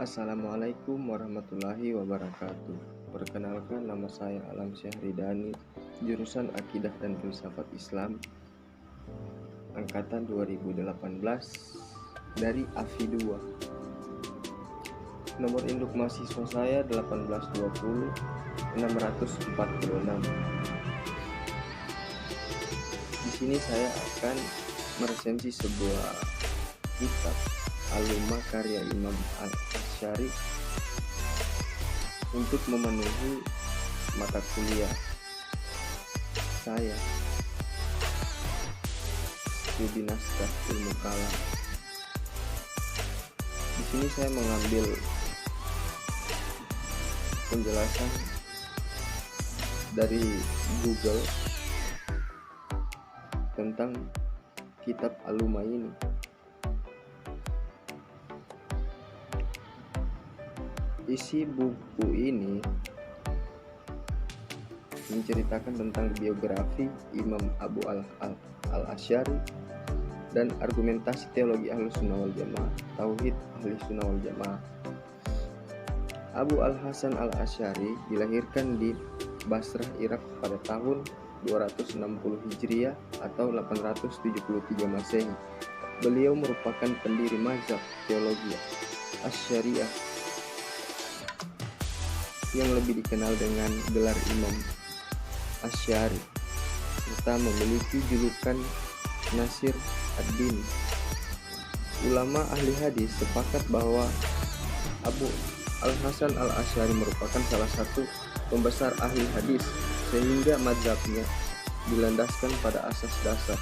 Assalamualaikum warahmatullahi wabarakatuh. Perkenalkan, nama saya Alam Syahridani, jurusan Akidah dan Filsafat Islam, angkatan 2018 dari AFI 2. Nomor induk mahasiswa saya 1820 646. Di sini saya akan meresensi sebuah kitab Aluma karya Imam Al-Asy'ari untuk memenuhi mata kuliah saya, studi naskah ilmu kalam. Di sini saya mengambil penjelasan dari Google tentang kitab Aluma ini. Isi buku ini menceritakan tentang biografi Imam Abu Al-Asy'ari dan argumentasi teologi Ahlussunnah wal Jamaah, tauhid Ahlussunnah wal Jamaah. Abu Al-Hasan Al-Asy'ari dilahirkan di Basrah, Irak pada tahun 260 Hijriah atau 873 Masehi. Beliau merupakan pendiri mazhab teologi Asy'ariyah yang lebih dikenal dengan gelar Imam Asy'ari, serta memiliki julukan Nasir ad-Din. Ulama ahli hadis sepakat bahwa Abu Al-Hasan Al-Asy'ari merupakan salah satu pembesar ahli hadis, sehingga mazhabnya dilandaskan pada asas dasar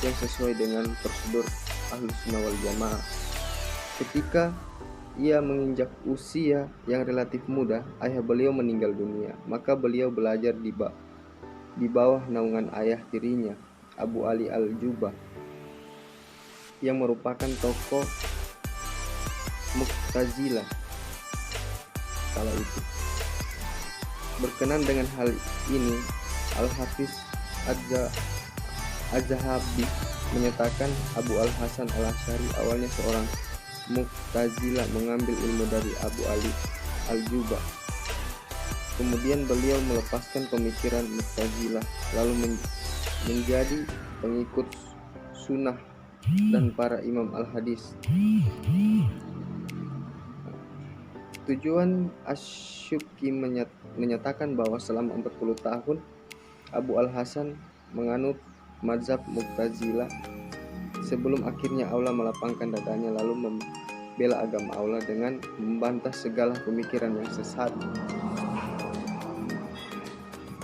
yang sesuai dengan prosedur Ahlussunnah wal Jamaah. Ketika ia menginjak usia yang relatif muda, ayah beliau meninggal dunia. Maka beliau belajar di bawah naungan ayah tirinya, Abu Ali Al-Jubah, yang merupakan tokoh Mu'tazilah kala itu. Berkenan dengan hal ini, Al-Hafiz Az-Zahabi menyatakan Abu Al-Hasan Al-Asy'ari awalnya seorang Mu'tazilah, mengambil ilmu dari Abu Ali Al-Jubah. Kemudian beliau melepaskan pemikiran Mu'tazilah lalu menjadi pengikut sunnah dan para imam al-hadis. Tujuan Asy-Syuuki menyatakan bahwa selama 40 tahun Abu Al-Hasan menganut mazhab Mu'tazilah sebelum akhirnya Allah melapangkan dadanya lalu membela agama Allah dengan membantah segala pemikiran yang sesat.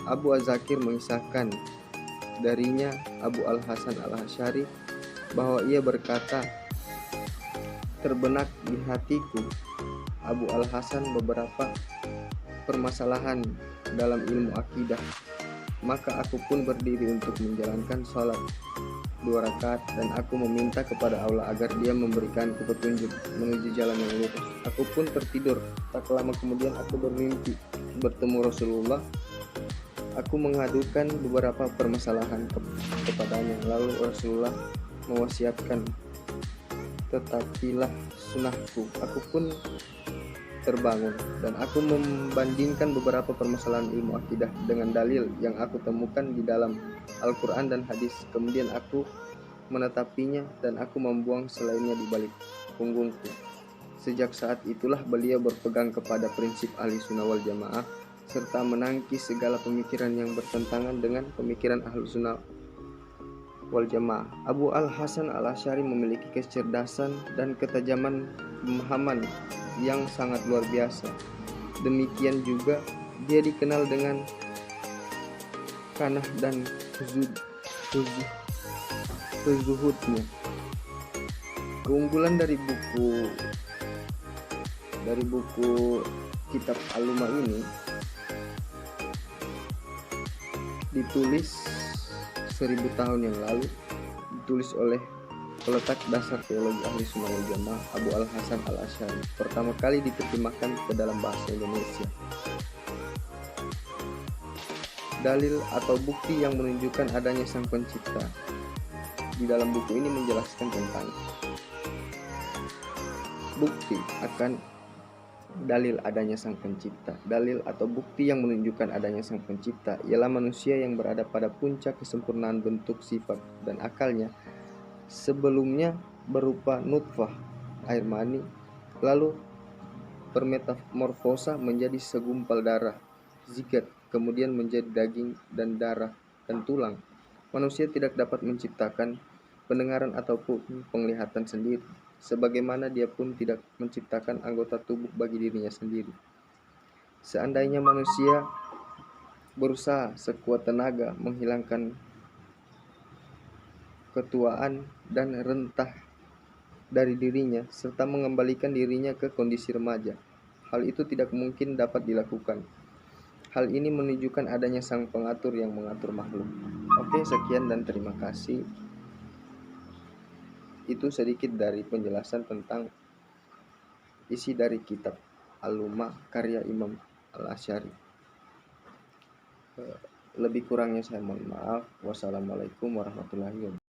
Abu Az-Zakir mengisahkan darinya, Abu Al-Hasan Al-Asy'ari, bahwa ia berkata, "Terbenak di hatiku Abu Al-Hasan beberapa permasalahan dalam ilmu akidah, maka aku pun berdiri untuk menjalankan sholat 2 rakaat dan aku meminta kepada Allah agar Dia memberikanku petunjuk menuju jalan yang lurus. Aku pun tertidur. Tak lama kemudian aku bermimpi bertemu Rasulullah. Aku mengadukan beberapa permasalahan kepadanya. Lalu Rasulullah mewasiatkan, tetapilah sunnahku. Aku pun terbangun dan aku membandingkan beberapa permasalahan ilmu akidah dengan dalil yang aku temukan di dalam Al-Quran dan hadis. Kemudian aku menetapinya dan aku membuang selainnya di balik punggungku." Sejak saat itulah beliau berpegang kepada prinsip Ahlussunnah wal Jamaah serta menangkis segala pemikiran yang bertentangan dengan pemikiran Ahlussunnah wal Jamaah. Abu Al-Hasan Al-Asy'ari memiliki kecerdasan dan ketajaman pemahaman yang sangat luar biasa. Demikian juga dia dikenal dengan kanah dan kezuhudnya. Keunggulan dari buku kitab Aluma ini ditulis 1000 tahun yang lalu, ditulis oleh peletak dasar teologi Ahlussunnah wal Jamaah, Abu Al-Hasan Al-Asy'ari. Pertama kali diterjemahkan ke dalam bahasa Indonesia. Dalil atau bukti yang menunjukkan adanya Sang Pencipta di dalam buku ini menjelaskan tentang bukti akan dalil adanya sang pencipta. Dalil atau bukti yang menunjukkan adanya sang pencipta ialah manusia yang berada pada puncak kesempurnaan bentuk, sifat, dan akalnya. Sebelumnya berupa nutfah, air mani, lalu bermetamorfosa menjadi segumpal darah, zigot, kemudian menjadi daging dan darah dan tulang. Manusia tidak dapat menciptakan pendengaran ataupun penglihatan sendiri, sebagaimana dia pun tidak menciptakan anggota tubuh bagi dirinya sendiri. Seandainya manusia berusaha sekuat tenaga menghilangkan ketuaan dan rentah dari dirinya serta mengembalikan dirinya ke kondisi remaja, hal itu tidak mungkin dapat dilakukan. Hal ini menunjukkan adanya sang pengatur yang mengatur makhluk. Oke, sekian dan terima kasih. Itu sedikit dari penjelasan tentang isi dari kitab Al-Lummah karya Imam Al-Asy'ari. Lebih kurangnya saya mohon maaf. Wassalamualaikum warahmatullahi wabarakatuh.